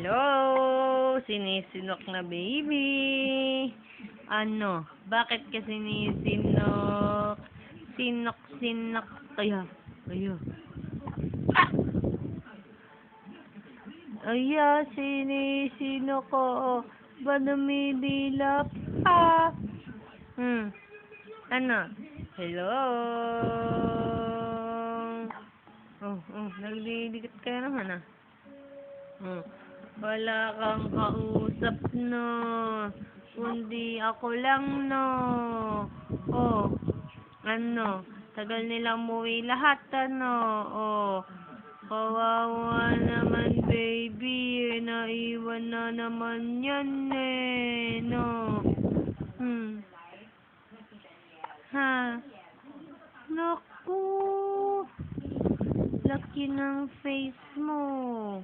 Hello, sinisinok na baby. Ano, bakit ka sinisinok? Sinok. Kaya. Sinisinok ko. Ba dumidilap pa? Ano? Hello? Nagdidikit ka naman ah. Wala kang kausap no. Kundi ako lang no. Ano? Tagal nilang umuwi lahat ano. Kawawa naman baby. Naiwan na naman yan eh. No. Ha? Naku. Laki ng face mo.